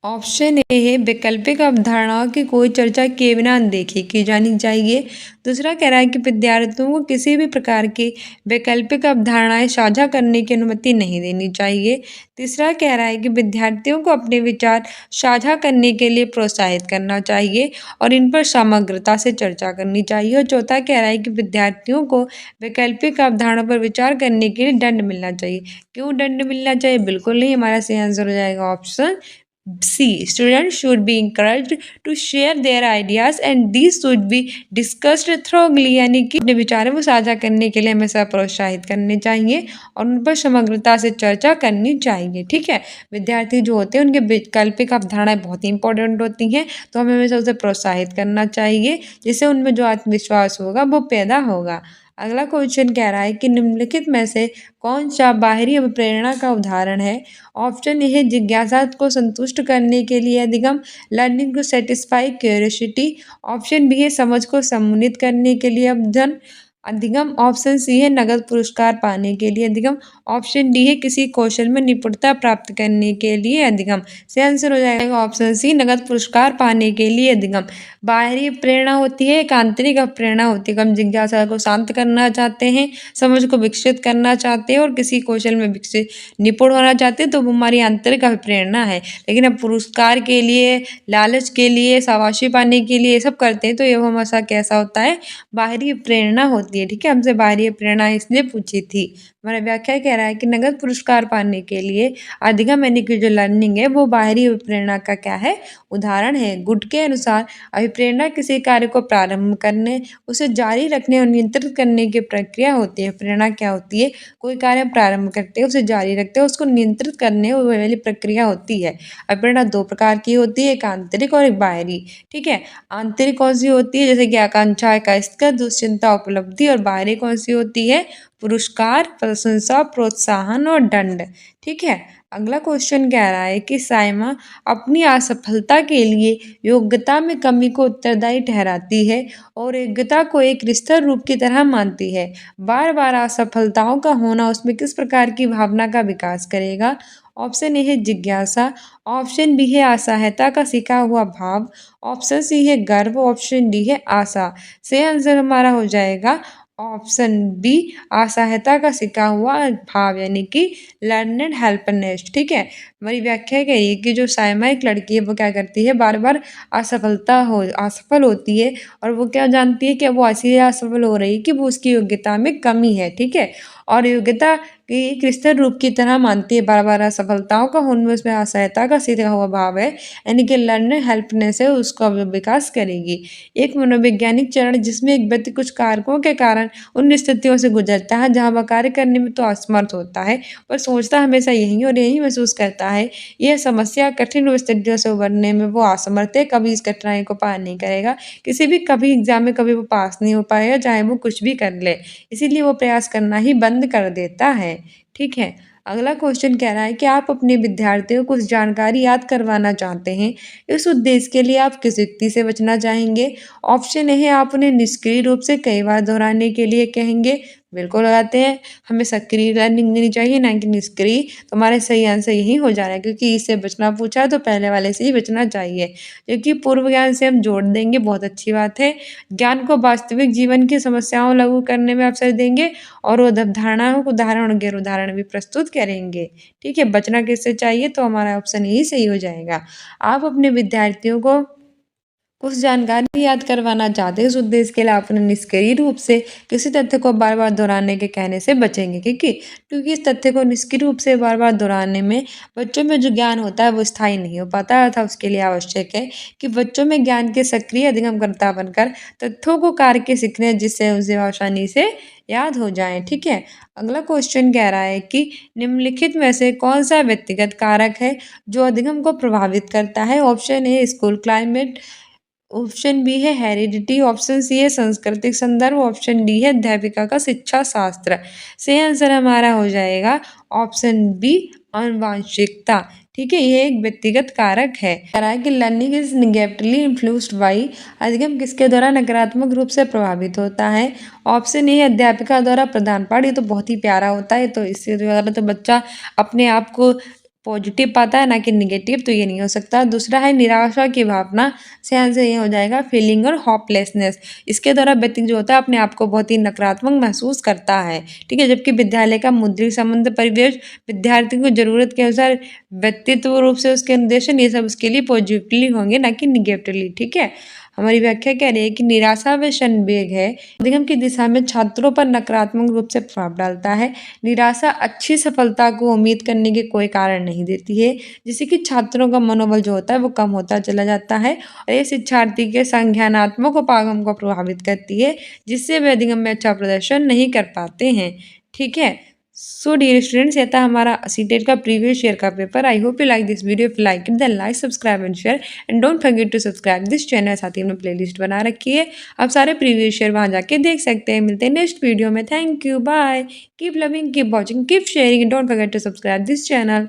ऑप्शन ए है वैकल्पिक अवधारणाओं की कोई चर्चा किए बिना अनदेखी की जानी चाहिए। दूसरा कह रहा है कि विद्यार्थियों को किसी भी प्रकार की वैकल्पिक अवधारणाएं साझा करने की अनुमति नहीं देनी चाहिए। तीसरा कह रहा है कि विद्यार्थियों को अपने विचार साझा करने के लिए प्रोत्साहित करना चाहिए और इन पर समग्रता से चर्चा करनी चाहिए। और चौथा कह रहा है कि विद्यार्थियों को वैकल्पिक अवधारणाओं पर विचार करने के लिए दंड मिलना चाहिए। क्यों दंड मिलना चाहिए? बिल्कुल नहीं, हमारा सही आंसर हो जाएगा option C. Students should be encouraged to share their ideas and these should be discussed thoroughly, यानी कि अपने विचारों को साझा करने के लिए हमेशा प्रोत्साहित करने चाहिए और उन पर समग्रता से चर्चा करनी चाहिए। ठीक है, विद्यार्थी जो होते हैं उनके वैकल्पिक अवधारणाएं बहुत ही इंपॉर्टेंट होती हैं, तो हमें हमेशा उसे प्रोत्साहित करना चाहिए, जिससे उनमें जो आत्मविश्वास होगा वो पैदा होगा। अगला क्वेश्चन कह रहा है कि निम्नलिखित में से कौन सा बाहरी अभिप्रेरणा का उदाहरण है। ऑप्शन ए है जिज्ञासा को संतुष्ट करने के लिए अधिगम, learning to satisfy curiosity. Option B है समझ को सम्मोहित करने के लिए अधिगम। ऑप्शन सी है नगद पुरस्कार पाने के लिए अधिगम। ऑप्शन डी है किसी कौशल में निपुणता प्राप्त करने के लिए अधिगम। सही आंसर हो जाएगा ऑप्शन सी नगद पुरस्कार पाने के लिए अधिगम। बाहरी प्रेरणा होती है, एक आंतरिक प्रेरणा होती है। हम जिज्ञासा को शांत करना चाहते हैं, समझ को विकसित करना चाहते हैं और किसी कौशल में विकसित निपुण होना चाहते हैं तो वो हमारी आंतरिक प्रेरणा है। लेकिन अब पुरस्कार के लिए, लालच के लिए, शाबाशी पाने के लिए ये सब करते हैं तो ये हमेशा कैसा होता है? बाहरी प्रेरणा होती है। ठीक है, हमसे बाहरी प्रेरणा इसलिए पूछी थी। हमारा व्याख्या कह रहा है कि नगद पुरस्कार पाने के लिए अधिगम यानी कि जो लर्निंग है वो बाहरी अभिप्रेरणा का क्या है? उदाहरण है। गुड के अनुसार अभिप्रेरणा किसी कार्य को प्रारंभ करने, उसे जारी रखने और नियंत्रित करने की प्रक्रिया होती है। प्रेरणा क्या होती है? कोई कार्य प्रारंभ करते हैं, उसे जारी रखते हैं, उसको नियंत्रित करने वाली प्रक्रिया होती है। अभिप्रेरणा दो प्रकार की होती है, एक आंतरिक और एक बाहरी। ठीक है, आंतरिक कौन सी होती है? जैसे कि आकांक्षा का स्तर, दुश्चिंता, उपलब्धि। और बाहरी कौन सी होती है? पुरस्कार, प्रशंसा, प्रोत्साहन और दंड। ठीक है, अगला क्वेश्चन कह रहा है कि साइमा अपनी असफलता के लिए योग्यता में कमी को उत्तरदायी ठहराती है और योग्यता को एक स्थिर रूप की तरह मानती है। बार बार असफलताओं का होना उसमें किस प्रकार की भावना का विकास करेगा। ऑप्शन ए है जिज्ञासा। ऑप्शन बी है असहायता का सिखा हुआ भाव। ऑप्शन सी है गर्व। ऑप्शन डी है आशा। सही आंसर हमारा हो जाएगा ऑप्शन बी असहायता का सिखा हुआ भाव, यानी कि लर्नड हेल्पनेस। ठीक है, हमारी व्याख्या कह रही है कि जो साइमा एक लड़की है वो क्या करती है? बार बार असफल होती है और वो क्या जानती है कि वो ऐसी असफल हो रही है कि वो उसकी योग्यता में कमी है। ठीक है, और योग्यता की एक स्थिर रूप की तरह मानती है। बार बार असफलताओं का होने में उसमें असहायता का सीधा हुआ भाव है, यानी कि लर्नर हेल्पनेस है, उसका विकास करेगी। एक मनोवैज्ञानिक चरण जिसमें एक व्यक्ति कुछ कारकों के कारण उन स्थितियों से गुजरता है जहाँ वह कार्य करने में तो असमर्थ होता है, पर सोचता हमेशा यही और यही महसूस करता है। यह समस्या कठिन स्थितियों से उबरने में वो असमर्थ है, कभी इस कठिनाई को पार नहीं करेगा। कभी एग्जाम में कभी वो पास नहीं हो पाएगा, चाहे वो कुछ भी कर ले। इसीलिए वो प्रयास करना ही बंद कर देता है। ठीक है, अगला क्वेश्चन कह रहा है कि आप अपने विद्यार्थियों को कुछ जानकारी याद करवाना चाहते हैं। इस उद्देश्य के लिए आप किस युक्ति से बचना चाहेंगे। ऑप्शन ए है आप उन्हें निष्क्रिय रूप से कई बार दोहराने के लिए कहेंगे। बिल्कुल लगाते हैं, हमें सक्रिय लर्निंग देनी चाहिए ना कि निष्क्रिय। तो हमारा सही आंसर यही हो जा रहा है, क्योंकि इससे बचना पूछा है तो पहले वाले से ही बचना चाहिए। क्योंकि पूर्व ज्ञान से हम जोड़ देंगे, बहुत अच्छी बात है। ज्ञान को वास्तविक जीवन की समस्याओं लागू करने में अवसर देंगे और अवधारणाओं को उदाहरण और गैर उदाहरण भी प्रस्तुत करेंगे। ठीक है, बचना किससे चाहिए? तो हमारा ऑप्शन यही सही हो जाएगा। आप अपने विद्यार्थियों को कुछ जानकारी याद करवाना चाहते हैं, इस उद्देश्य के लिए आपने निष्क्रिय रूप से किसी तथ्य को बार बार दोहराने के कहने से बचेंगे, क्योंकि इस तथ्य को निष्क्रिय रूप से बार बार दोहराने में बच्चों में जो ज्ञान होता है वो स्थायी नहीं हो पाता है, अतः उसके लिए आवश्यक है कि बच्चों में ज्ञान के सक्रिय अधिगमकर्ता बनकर तथ्यों को कार्य के सीखने, जिससे उसे आसानी से याद हो जाए। ठीक है। अगला क्वेश्चन कह रहा है कि निम्नलिखित में से कौन सा व्यक्तिगत कारक है जो अधिगम को प्रभावित करता है। Option A school climate, option B है हेरिडिटी, ऑप्शन सी है सांस्कृतिक संदर्भ, ऑप्शन डी है अध्यापिका का शिक्षा शास्त्र। सही आंसर हमारा हो जाएगा ऑप्शन बी आनुवांशिकता। ठीक है, ये एक व्यक्तिगत कारक है। कह रहा है कि learning is negatively influenced by, अधिगम किसके द्वारा नकारात्मक रूप से प्रभावित होता है। ऑप्शन ए है अध्यापिका द्वारा प्रदान पाठ, ये तो बहुत ही प्यारा होता है, तो इससे द्वारा तो बच्चा अपने आप को पॉजिटिव पाता है ना कि निगेटिव, तो ये नहीं हो सकता। दूसरा है निराशा की भावना, से आंसर ये हो जाएगा फीलिंग और होपलेसनेस, इसके द्वारा व्यक्ति जो होता है अपने आप को बहुत ही नकारात्मक महसूस करता है। ठीक है, जबकि विद्यालय का मुद्रित संबंध परिवेश विद्यार्थी को जरूरत के अनुसार व्यक्तित्व रूप से उसके निर्देशन, ये सब उसके लिए पॉजिटिवली होंगे ना कि निगेटिवली। ठीक है, हमारी व्याख्या कह रही है कि निराशा व संवेग है अधिगम की दिशा में छात्रों पर नकारात्मक रूप से प्रभाव डालता है। निराशा अच्छी सफलता को उम्मीद करने के कोई कारण नहीं देती है, जिससे कि छात्रों का मनोबल जो होता है वो कम होता चला जाता है और ये शिक्षार्थी के संज्ञानात्मक उपागम को प्रभावित करती है, जिससे वे अधिगम में अच्छा प्रदर्शन नहीं कर पाते हैं। ठीक है, सो डियर स्टूडेंट्स, ये था हमारा सीटेट का प्रीवियस ईयर का paper. I hope you like this video. If you like it then like, subscribe and share and don't forget to subscribe this channel. साथ ही हमने प्लेलिस्ट बना रखी है, आप सारे प्रीवियस ईयर वहाँ जाके देख सकते हैं। मिलते हैं नेक्स्ट वीडियो में। Thank you, bye, keep loving, keep watching, keep sharing, don't forget to subscribe this channel.